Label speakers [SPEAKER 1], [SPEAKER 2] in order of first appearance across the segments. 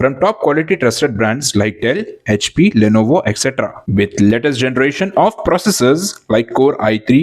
[SPEAKER 1] from top quality trusted brands like Dell, HP, Lenovo, etc. with latest generation of processors like Core i3,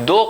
[SPEAKER 2] 2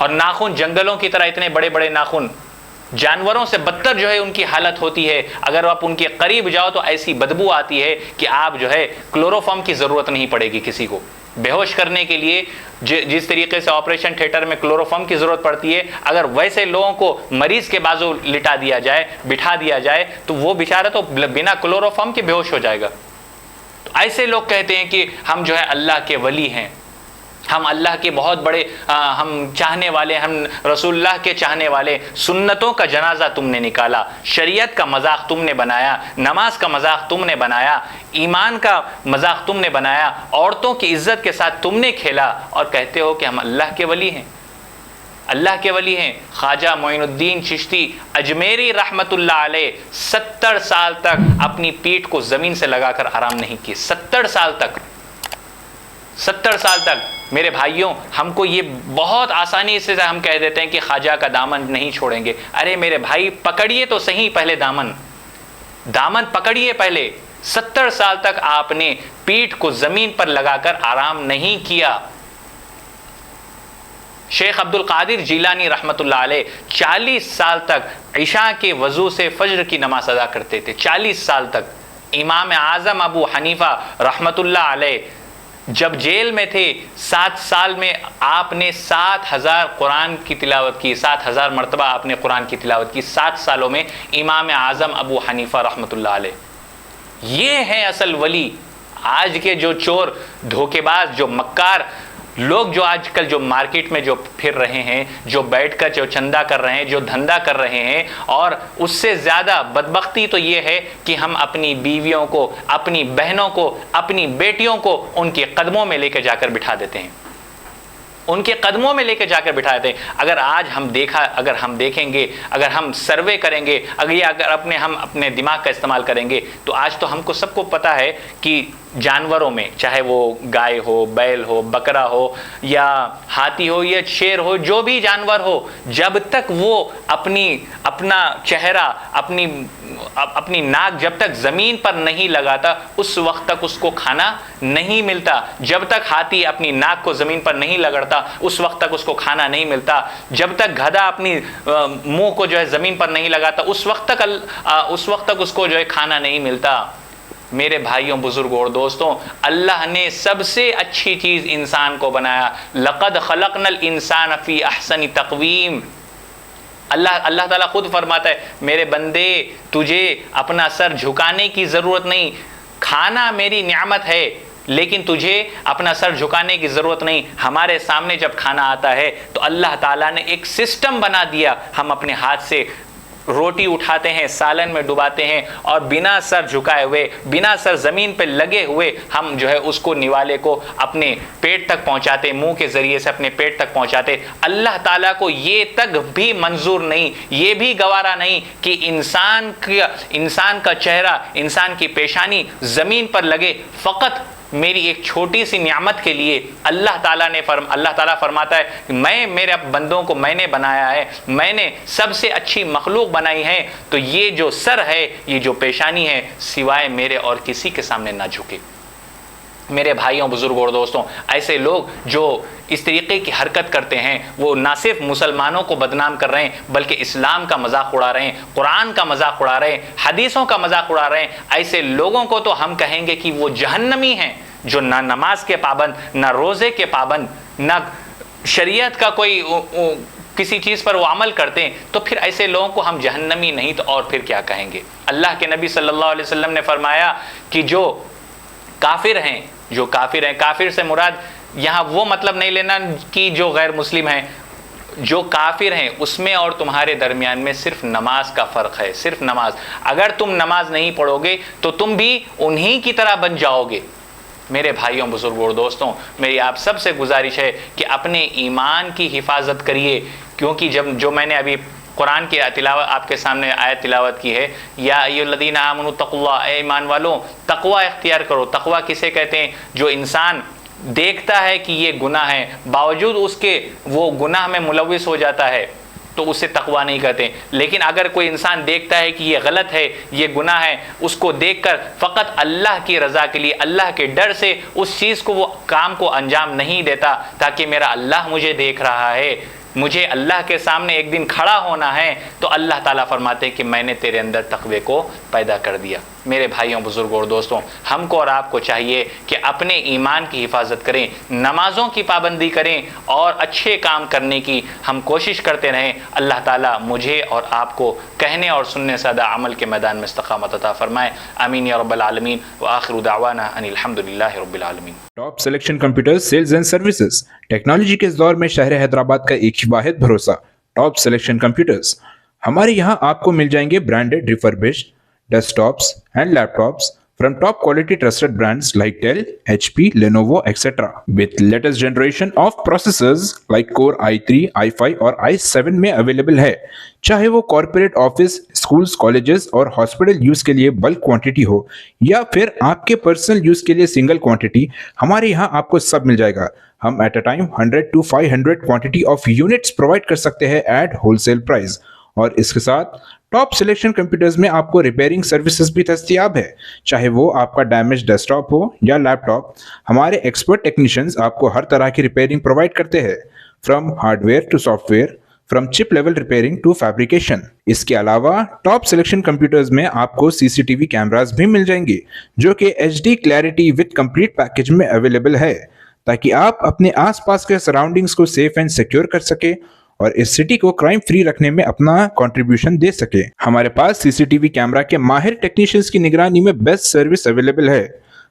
[SPEAKER 2] اور ناخن جنگلوں کی طرح اتنے بڑے بڑے ناخن، جانوروں سے بدتر جو ہے ان کی حالت ہوتی ہے. اگر آپ ان کے قریب جاؤ تو ایسی بدبو آتی ہے کہ آپ جو ہے کلوروفارم کی ضرورت نہیں پڑے گی کسی کو بے ہوش کرنے کے لیے. جس طریقے سے آپریشن تھیٹر میں کلوروفارم کی ضرورت پڑتی ہے، اگر ویسے لوگوں کو مریض کے بازو لٹا دیا جائے، بٹھا دیا جائے، تو وہ بیچارہ تو بنا کلوروفارم کے بے ہوش ہو جائے گا. تو ایسے لوگ کہتے ہیں کہ ہم جو ہے اللہ کے ولی ہیں، ہم اللہ کے بہت بڑے ہم چاہنے والے، ہم رسول اللہ کے چاہنے والے. سنتوں کا جنازہ تم نے نکالا، شریعت کا مذاق تم نے بنایا، نماز کا مذاق تم نے بنایا، ایمان کا مذاق تم نے بنایا، عورتوں کی عزت کے ساتھ تم نے کھیلا، اور کہتے ہو کہ ہم اللہ کے ولی ہیں. اللہ کے ولی ہیں. خواجہ معین الدین چشتی اجمیری رحمت اللہ علیہ 70 سال تک اپنی پیٹھ کو زمین سے لگا کر آرام نہیں کیے. 70 سال تک. میرے بھائیوں، ہم کو یہ بہت آسانی سے ہم کہہ دیتے ہیں کہ خواجہ کا دامن نہیں چھوڑیں گے. ارے میرے بھائی، پکڑیے تو صحیح پہلے دامن پکڑیے پہلے. 70 سال تک آپ نے پیٹھ کو زمین پر لگا کر آرام نہیں کیا. شیخ عبد القادر جیلانی رحمت اللہ علیہ 40 سال تک عشاء کے وضو سے فجر کی نماز ادا کرتے تھے. 40 سال تک. امام اعظم ابو حنیفہ رحمت اللہ علیہ جب جیل میں تھے، 7 سال میں آپ نے 7000 قرآن کی تلاوت کی. 7000 مرتبہ آپ نے قرآن کی تلاوت کی 7 سالوں میں. امام اعظم ابو حنیفہ رحمت اللہ علیہ. یہ ہے اصل ولی. آج کے جو چور، دھوکے باز، جو مکار لوگ جو آج کل جو مارکیٹ میں جو پھر رہے ہیں، جو بیٹھ کر جو چندہ کر رہے ہیں، جو دھندا کر رہے ہیں، اور اس سے زیادہ بدبختی تو یہ ہے کہ ہم اپنی بیویوں کو، اپنی بہنوں کو، اپنی بیٹیوں کو ان کے قدموں میں لے کے جا کر بٹھا دیتے ہیں. ان کے قدموں میں لے کے جا کر بٹھا دیتے ہیں. اگر آج اگر ہم دیکھیں گے، اگر ہم سروے کریں گے، اگر ہم اپنے دماغ کا استعمال کریں گے، تو آج تو ہم کو سب کو پتہ ہے کہ جانوروں میں، چاہے وہ گائے ہو، بیل ہو، بکرا ہو، یا ہاتھی ہو، یا شیر ہو، جو بھی جانور ہو، جب تک وہ اپنا چہرہ، اپنی ناک جب تک زمین پر نہیں لگاتا، اس وقت تک اس کو کھانا نہیں ملتا. جب تک ہاتھی اپنی ناک کو زمین پر نہیں رگڑتا، اس وقت تک اس کو کھانا نہیں ملتا. جب تک گدھا اپنی منہ کو جو ہے زمین پر نہیں لگاتا، اس وقت تک اس کو جو ہے کھانا نہیں ملتا. میرے بھائیوں، بزرگوں اور دوستوں، اللہ نے سب سے اچھی چیز انسان کو بنایا. لقد خلقنا الانسان فی احسن تقویم. اللہ تعالیٰ خود فرماتا ہے، میرے بندے، تجھے اپنا سر جھکانے کی ضرورت نہیں. کھانا میری نعمت ہے، لیکن تجھے اپنا سر جھکانے کی ضرورت نہیں. ہمارے سامنے جب کھانا آتا ہے تو اللہ تعالیٰ نے ایک سسٹم بنا دیا. ہم اپنے ہاتھ سے روٹی اٹھاتے ہیں، سالن میں ڈباتے ہیں، اور بنا سر جھکائے ہوئے، بنا سر زمین پہ لگے ہوئے ہم جو ہے اس کو نوالے کو اپنے پیٹ تک پہنچاتے، منہ کے ذریعے سے اپنے پیٹ تک پہنچاتے. اللہ تعالیٰ کو یہ تک بھی منظور نہیں، یہ بھی گوارا نہیں کہ انسان کا چہرہ، انسان کی پیشانی زمین پر لگے. فقط میری ایک چھوٹی سی نعمت کے لیے اللہ تعالیٰ فرماتا ہے کہ میں میرے بندوں کو میں نے بنایا ہے، میں نے سب سے اچھی مخلوق بنائی ہے، تو یہ جو سر ہے، یہ جو پیشانی ہے، سوائے میرے اور کسی کے سامنے نہ جھکے. میرے بھائیوں، بزرگوں اور دوستوں، ایسے لوگ جو اس طریقے کی حرکت کرتے ہیں، وہ نہ صرف مسلمانوں کو بدنام کر رہے ہیں، بلکہ اسلام کا مذاق اڑا رہے ہیں، قرآن کا مذاق اڑا رہے ہیں، حدیثوں کا مذاق اڑا رہے ہیں. ایسے لوگوں کو تو ہم کہیں گے کہ وہ جہنمی ہیں، جو نہ نماز کے پابند، نہ روزے کے پابند، نہ شریعت کا کوئی کسی چیز پر وہ عمل کرتے ہیں. تو پھر ایسے لوگوں کو ہم جہنمی نہیں تو اور پھر کیا کہیں گے؟ اللہ کے نبی صلی اللہ علیہ وسلم نے فرمایا کہ جو کافر ہیں، کافر سے مراد یہاں وہ مطلب نہیں لینا کہ جو غیر مسلم ہیں. جو کافر ہیں اس میں اور تمہارے درمیان میں صرف نماز کا فرق ہے، صرف نماز. اگر تم نماز نہیں پڑھو گے تو تم بھی انہی کی طرح بن جاؤ گے. میرے بھائیوں، بزرگوں اور دوستوں، میری آپ سب سے گزارش ہے کہ اپنے ایمان کی حفاظت کریے، کیونکہ جو میں نے ابھی قرآن کی تلاوت آپ کے سامنے آیت تلاوت کی ہے، یا ایھا الذین آمنوا اتقوا اللہ، اے ایمان والوں تقوی اختیار کرو. تقوی کسے کہتے ہیں؟ جو انسان دیکھتا ہے کہ یہ گناہ ہے، باوجود اس کے وہ گناہ میں ملوث ہو جاتا ہے، تو اسے تقوی نہیں کہتے. لیکن اگر کوئی انسان دیکھتا ہے کہ یہ غلط ہے، یہ گناہ ہے، اس کو دیکھ کر فقط اللہ کی رضا کے لیے، اللہ کے ڈر سے اس چیز کو، وہ کام کو انجام نہیں دیتا تاکہ میرا اللہ مجھے دیکھ رہا ہے، مجھے اللہ کے سامنے ایک دن کھڑا ہونا ہے تو اللہ تعالیٰ فرماتے ہیں کہ میں نے تیرے اندر تقوی کو پیدا کر دیا۔ میرے بھائیوں، بزرگوں اور دوستوں، ہم کو اور آپ کو چاہیے کہ اپنے ایمان کی حفاظت کریں، نمازوں کی پابندی کریں اور اچھے کام کرنے کی ہم کوشش کرتے رہیں۔ اللہ تعالیٰ مجھے اور آپ کو کہنے اور سننے سے زیادہ عمل کے میدان میں استقامت عطا فرمائے۔ آمین یا رب العالمین، وآخر دعوانا ان الحمدللہ رب العالمین۔
[SPEAKER 1] Top selection computers sales and services, technology کے اس دور میں شہر حیدرآباد کا ایک ہی واحد بھروسہ، ٹاپ سلیکشن کمپیوٹرز۔ ہمارے یہاں آپ کو مل جائیں گے branded refurbished desktops and laptops from top quality trusted brands like Dell, HP, Lenovo, etc. with latest generation of processors like Core i3, i5 اور i7 میں اویلیبل ہے۔ چاہے وہ کارپوریٹ آفس، اسکولز، کالجز اور hospital use کے لیے بلک quantity ہو یا پھر آپ کے پرسنل یوز کے لیے سنگل کوانٹٹی، ہمارے یہاں آپ کو سب مل جائے گا۔ ہم at a time 100 to 500 quantity of units provide کر سکتے ہیں ایٹ ہول سیل پرائز، اور اس کے ساتھ ٹاپ سلیکشن کمپیوٹرز میں آپ کو ریپیئرنگ سروسز بھی دستیاب ہے۔ چاہے وہ آپ کا ڈیمیج ڈیسک ٹاپ ہو یا لیپ ٹاپ، ہمارے ایکسپرٹ ٹیکنیشینز آپ کو ہر طرح کی ریپیئرنگ پرووائڈ کرتے ہیں، from hardware to software, from chip level repairing to fabrication. اس کے علاوہ ٹاپ سلیکشن کمپیوٹرز میں آپ کو CCTV کیمراز بھی مل جائیں گے جو کہ HD clarity with complete package میں اویلیبل ہے، تاکہ آپ اپنے آس پاس کے سراؤنڈنگز کو سیف اینڈ سیکیور کر سکے اور اس سٹی کو کرائم فری رکھنے میں اپنا کنٹریبیوشن دے سکے۔ ہمارے پاس CCTV کیمرہ کے ماہر ٹیکنیشینز کی نگرانی میں بیسٹ سروس اویلیبل ہے۔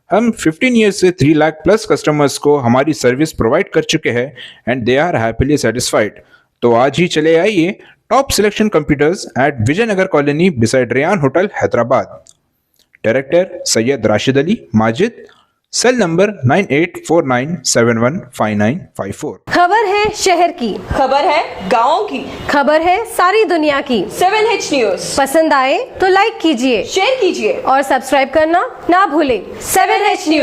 [SPEAKER 1] ہم 15 ایئرز سے 3 لاکھ پلس کسٹمرز کو ہماری سروس پرووائڈ کر چکے ہیں and they are happily satisfied. تو آج ہی چلے آئیے top selection computers at Vijay Nagar colony beside Ryan hotel Hyderabad. Director Syed Rashid Ali Majid, cell number 9849715954۔
[SPEAKER 3] خبر ہے شہر کی،
[SPEAKER 4] خبر ہے گاؤں کی،
[SPEAKER 3] خبر ہے ساری دنیا کی۔
[SPEAKER 4] 7H نیوز
[SPEAKER 3] پسند آئے تو لائک کیجئے،
[SPEAKER 4] شیئر کیجیے
[SPEAKER 3] اور سبسکرائب کرنا نہ بھولیں۔
[SPEAKER 4] 7H news.